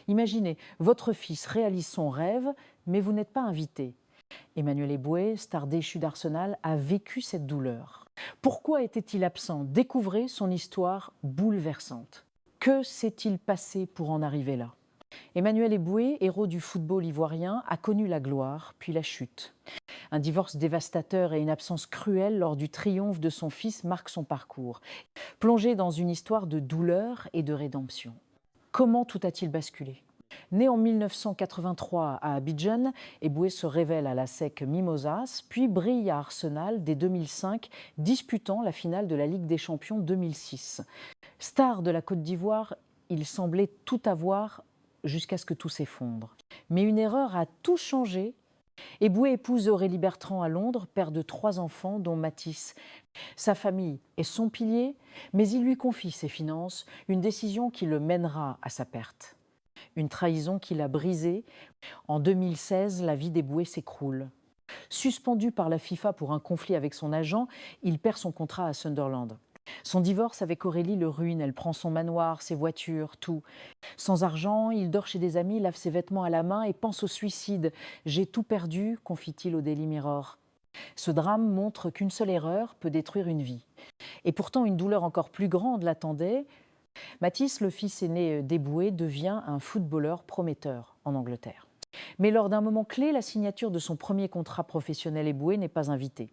Imaginez, votre fils réalise son rêve, mais vous n'êtes pas invité. Emmanuel Eboué, star déchu d'Arsenal, a vécu cette douleur. Pourquoi était-il absent? Découvrez son histoire bouleversante. Que s'est-il passé pour en arriver là? Emmanuel Eboué, héros du football ivoirien, a connu la gloire, puis la chute. Un divorce dévastateur et une absence cruelle lors du triomphe de son fils marquent son parcours, plongé dans une histoire de douleur et de rédemption. Comment tout a-t-il basculé? Né en 1983 à Abidjan, Eboué se révèle à la SEC Mimosas, puis brille à Arsenal dès 2005, disputant la finale de la Ligue des Champions 2006. Star de la Côte d'Ivoire, il semblait tout avoir jusqu'à ce que tout s'effondre. Mais une erreur a tout changé. Eboué épouse Aurélie Bertrand à Londres, père de 3 enfants, dont Mathis. Sa famille est son pilier, mais il lui confie ses finances, une décision qui le mènera à sa perte. Une trahison qui l'a brisé. En 2016, la vie d'Eboué s'écroule. Suspendu par la FIFA pour un conflit avec son agent, il perd son contrat à Sunderland. Son divorce avec Aurélie le ruine, elle prend son manoir, ses voitures, tout. Sans argent, il dort chez des amis, lave ses vêtements à la main et pense au suicide. « J'ai tout perdu », confie-t-il au Daily Mirror. Ce drame montre qu'une seule erreur peut détruire une vie. Et pourtant, une douleur encore plus grande l'attendait. Mathis, le fils aîné d'Eboué, devient un footballeur prometteur en Angleterre. Mais lors d'un moment clé, la signature de son premier contrat professionnel Eboué n'est pas invitée.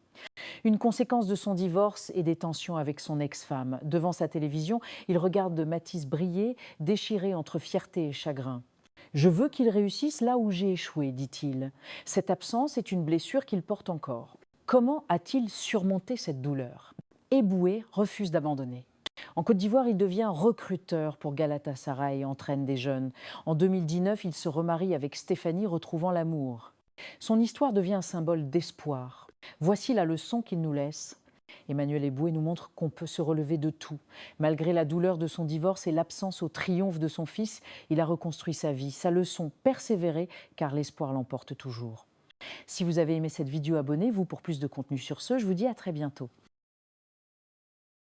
Une conséquence de son divorce et des tensions avec son ex-femme. Devant sa télévision, il regarde Mathis briller, déchiré entre fierté et chagrin. « Je veux qu'il réussisse là où j'ai échoué », dit-il. Cette absence est une blessure qu'il porte encore. Comment a-t-il surmonté cette douleur? Eboué refuse d'abandonner. En Côte d'Ivoire, il devient recruteur pour Galatasaray et entraîne des jeunes. En 2019, il se remarie avec Stéphanie, retrouvant l'amour. Son histoire devient un symbole d'espoir. Voici la leçon qu'il nous laisse. Emmanuel Eboué nous montre qu'on peut se relever de tout. Malgré la douleur de son divorce et l'absence au triomphe de son fils, il a reconstruit sa vie. Sa leçon, persévérer, car l'espoir l'emporte toujours. Si vous avez aimé cette vidéo, abonnez-vous pour plus de contenu sur ce. Je vous dis à très bientôt.